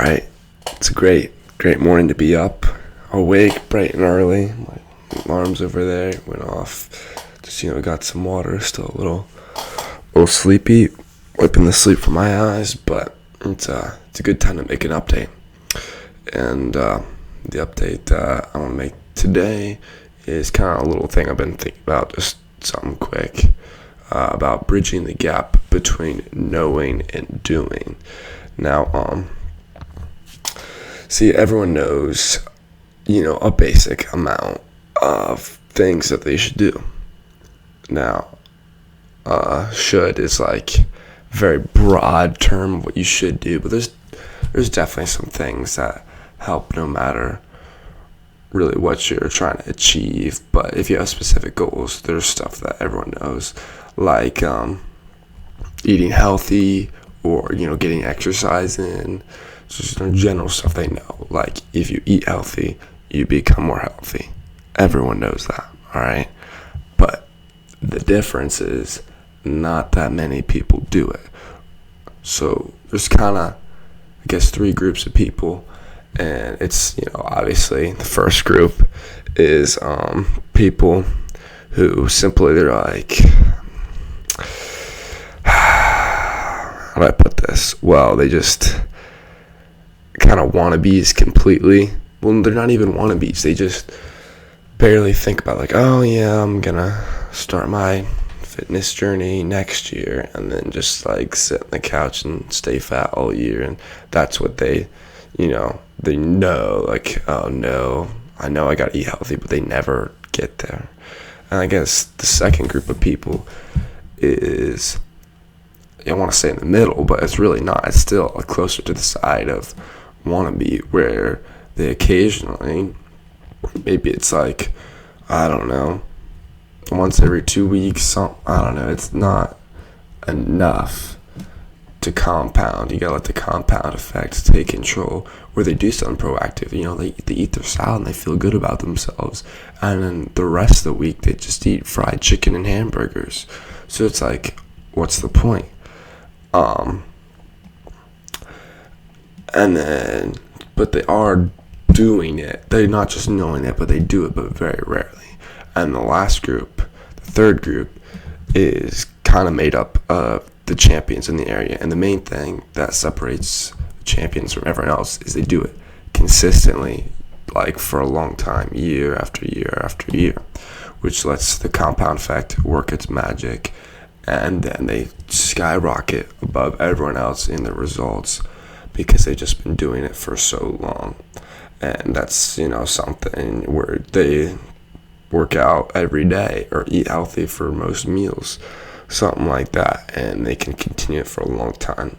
right. It's a great morning to be up, awake, bright and early. My alarm's over there, went off. Just, got some water, still a little sleepy, wiping the sleep from my eyes, but it's a good time to make an update. And the update I want to make today is kind of a little thing I've been thinking about, just something quick, about bridging the gap between knowing and doing. Now, see, everyone knows, a basic amount of things that they should do. Now, should is like a very broad term of what you should do, but there's definitely some things that help no matter really what you're trying to achieve. But if you have specific goals, there's stuff that everyone knows, like eating healthy or getting exercise in. Just general stuff they know, like if you eat healthy, you become more healthy. Everyone knows that, all right? But the difference is not that many people do it. So there's kind of, I guess, three groups of people, and it's, obviously the first group is people who simply, they're like, how do I put this? Well, they just kind of wannabes completely. Well, they're not even wannabes. They just barely think about, like, oh yeah, I'm gonna start my fitness journey next year, and then just like sit on the couch and stay fat all year. And that's what they know, like, oh no, I know I gotta eat healthy, but they never get there. And I guess the second group of people is, I want to say in the middle, but it's really not. It's still closer to the side of wannabe, where they occasionally, maybe it's like, I don't know, once every 2 weeks, I don't know, it's not enough to compound. You gotta let the compound effect take control, where they do something proactive. They eat their salad and they feel good about themselves, and then the rest of the week they just eat fried chicken and hamburgers. So it's like, what's the point? And then, but they are doing it. They're not just knowing it, but they do it, but very rarely. And the last group, the third group, is kind of made up of the champions in the area. And the main thing that separates champions from everyone else is they do it consistently, like for a long time, year after year after year, which lets the compound effect work its magic. And then they skyrocket above everyone else in the results because they've just been doing it for so long. And that's, something where they work out every day or eat healthy for most meals, something like that, and they can continue it for a long time.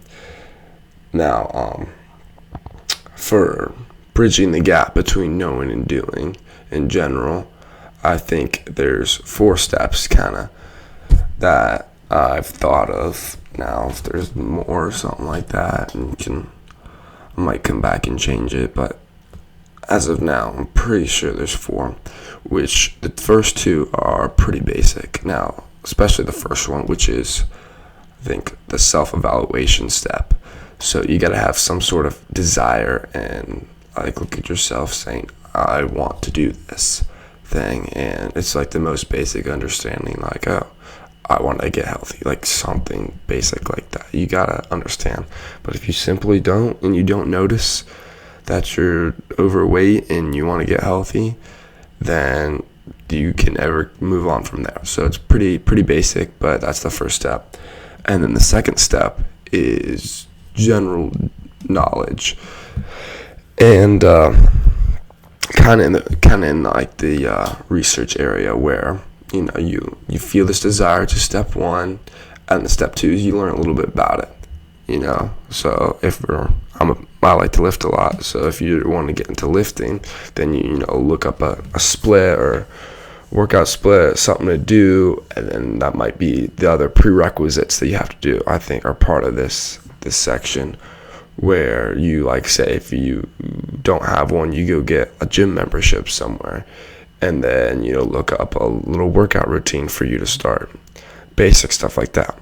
Now, for bridging the gap between knowing and doing in general, I think there's 4 steps kind of that I've thought of. Now, if there's more or something like that, I might come back and change it, but as of now, I'm pretty sure there's 4, which the first 2 are pretty basic. Now, especially the first one, which is, I think, the self-evaluation step. So you got to have some sort of desire and look at yourself saying, I want to do this thing. And it's like the most basic understanding, like, oh, I want to get healthy, like something basic like that. You got to understand. But if you simply don't, and you don't notice that you're overweight and you want to get healthy, then you can never move on from there. So it's pretty basic, but that's the first step. And then the second step is general knowledge, and kind of in like the research area, where you feel this desire to step 1, and the step 2 is you learn a little bit about it. So I like to lift a lot. So if you want to get into lifting, then you look up a split or workout split, something to do, and then that might be the other prerequisites that you have to do, I think, are part of this section, where you, like, say, if you don't have one, you go get a gym membership somewhere, and then look up a little workout routine for you to start. Basic stuff like that.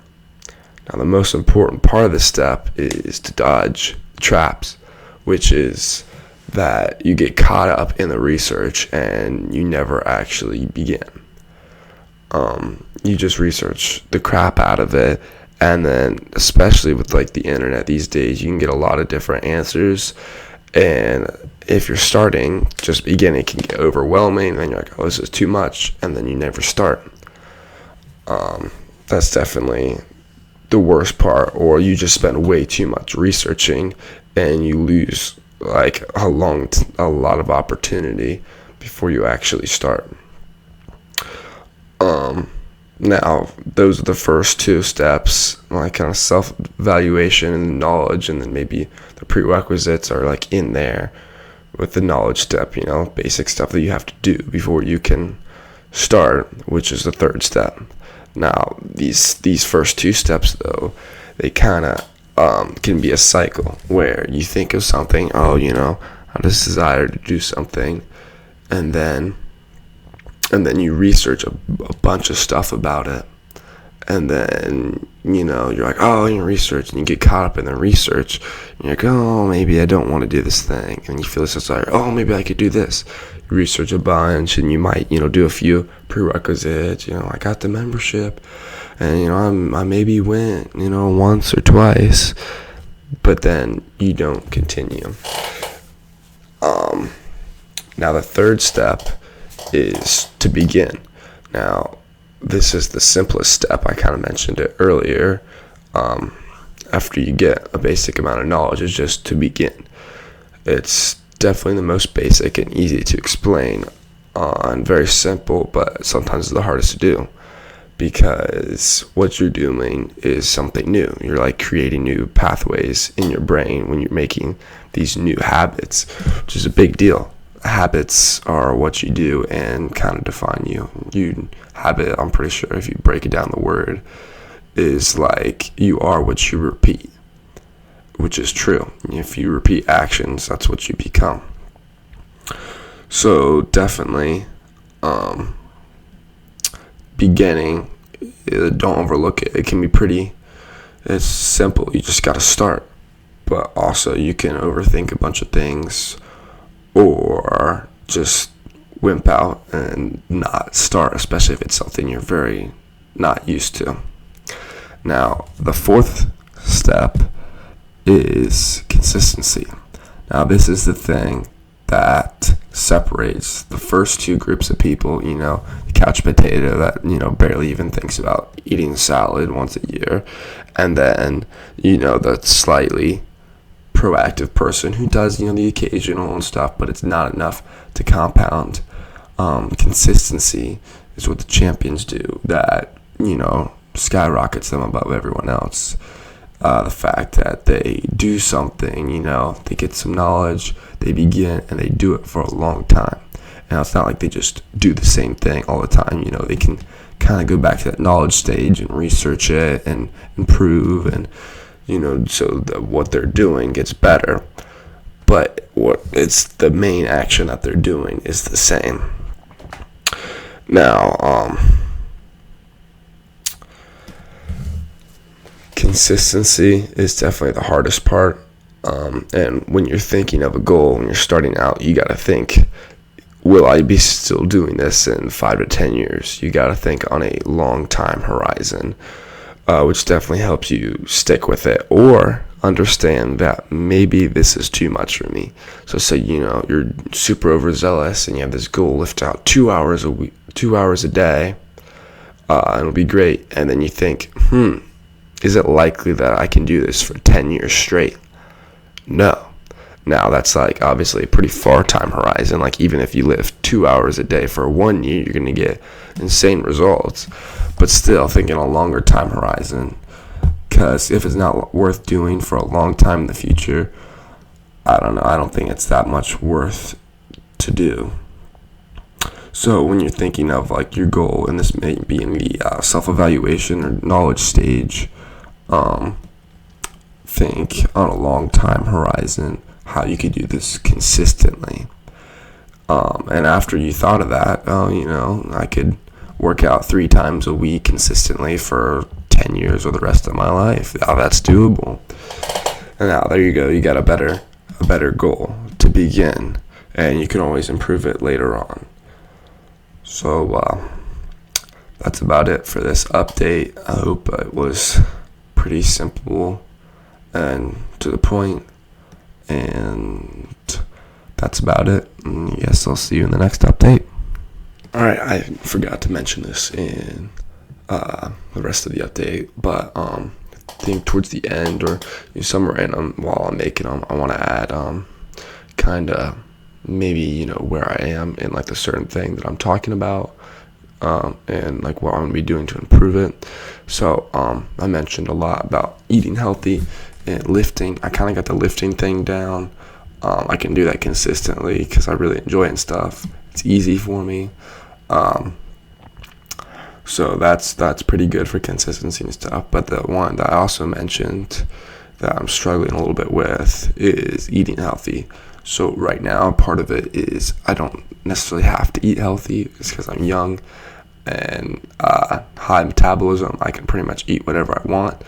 Now, the most important part of this step is to dodge traps, which is that you get caught up in the research and you never actually begin. You just research the crap out of it, and then especially with like the internet these days, you can get a lot of different answers. And if you're starting, just beginning, it can get overwhelming, and you're like, oh, this is too much, and then you never start. That's definitely the worst part. Or you just spend way too much researching, and you lose like a lot of opportunity before you actually start. Now, those are the first two steps, like kind of self-evaluation and knowledge, and then maybe the prerequisites are like in there with the knowledge step, basic stuff that you have to do before you can start, which is the third step. Now, these first two steps, though, they kind of can be a cycle where you think of something, I have this desire to do something, and then you research a bunch of stuff about it, and then you're like, oh, you research, and you get caught up in the research, and you're like, oh, maybe I don't want to do this thing, and you feel this desire, oh, maybe I could do this. You research a bunch, and you might do a few prerequisites. I got the membership, and I maybe went once or twice, but then you don't continue. Now the third step is to begin. Now, this is the simplest step. I kind of mentioned it earlier. After you get a basic amount of knowledge, is just to begin. It's definitely the most basic and easy to explain and very simple, but sometimes the hardest to do, because what you're doing is something new. You're like creating new pathways in your brain when you're making these new habits, which is a big deal. Habits are what you do and kind of define you. Habit, I'm pretty sure if you break it down, the word is like you are what you repeat, which is true. If you repeat actions, that's what you become. So definitely, beginning, don't overlook it. It can be it's simple. You just got to start. But also you can overthink a bunch of things, or just wimp out and not start, especially if it's something you're very not used to. Now, the fourth step is consistency. Now, this is the thing that separates the first two groups of people, the couch potato that, barely even thinks about eating salad once a year, and then, the slightly proactive person who does, the occasional and stuff, but it's not enough to compound. Consistency is what the champions do that, skyrockets them above everyone else. The fact that they do something, they get some knowledge, they begin, and they do it for a long time. And it's not like they just do the same thing all the time. They can kind of go back to that knowledge stage and research it and improve, and so that what they're doing gets better. But it's the main action that they're doing is the same. Now, consistency is definitely the hardest part. And when you're thinking of a goal, when you're starting out, you got to think, will I be still doing this in 5 to 10 years? You got to think on a long time horizon, which definitely helps you stick with it, or understand that maybe this is too much for me. So say, you're super overzealous and you have this goal, lift out 2 hours a week, 2 hours a day, and it'll be great. And then you think, is it likely that I can do this for 10 years straight? No. Now, that's like obviously a pretty far time horizon. Like, even if you live 2 hours a day for 1 year, you're going to get insane results. But still, thinking a longer time horizon, because if it's not worth doing for a long time in the future, I don't know. I don't think it's that much worth to do. So when you're thinking of like your goal, and this may be in the self-evaluation or knowledge stage, think on a long time horizon how you could do this consistently. And after you thought of that, I could work out 3 times a week consistently for 10 years or the rest of my life. Now that's doable. And now there you go. You got a better a better goal to begin, and you can always improve it later on. So that's about it for this update. I hope it was pretty simple and to the point, and that's about it. And yes, I'll see you in the next update. Alright, I forgot to mention this in the rest of the update, but I think towards the end or somewhere in them while I'm making them, I want to add kind of maybe where I am in like the certain thing that I'm talking about, and like what I'm gonna be doing to improve it. So I mentioned a lot about eating healthy and lifting. I kind of got the lifting thing down. I can do that consistently because I really enjoy it and stuff. It's easy for me. So that's pretty good for consistency and stuff. But the one that I also mentioned that I'm struggling a little bit with is eating healthy. So right now, part of it is I don't necessarily have to eat healthy. It's because I'm young and high metabolism. I can pretty much eat whatever I want.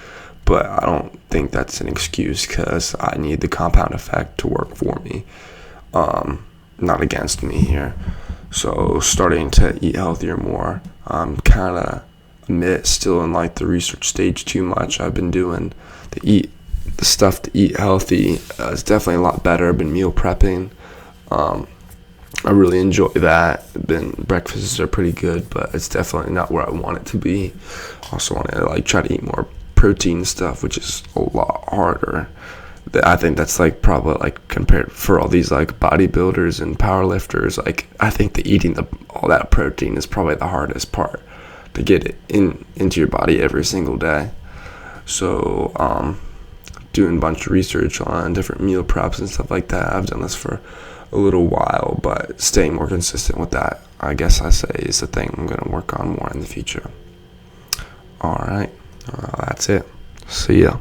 But I don't think that's an excuse because I need the compound effect to work for me, not against me here. So starting to eat healthier more. I'm kind of still in like the research stage too much. I've been doing the stuff to eat healthy. It's definitely a lot better. I've been meal prepping. I really enjoy that. Breakfasts are pretty good, but it's definitely not where I want it to be. Also want to like try to eat more protein stuff, which is a lot harder. I think that's like probably like compared for all these like bodybuilders and powerlifters. Like I think the eating all that protein is probably the hardest part to get it into your body every single day. So doing a bunch of research on different meal preps and stuff like that. I've done this for a little while, but staying more consistent with that, I guess I say, is the thing I'm going to work on more in the future. All right, that's it. See ya.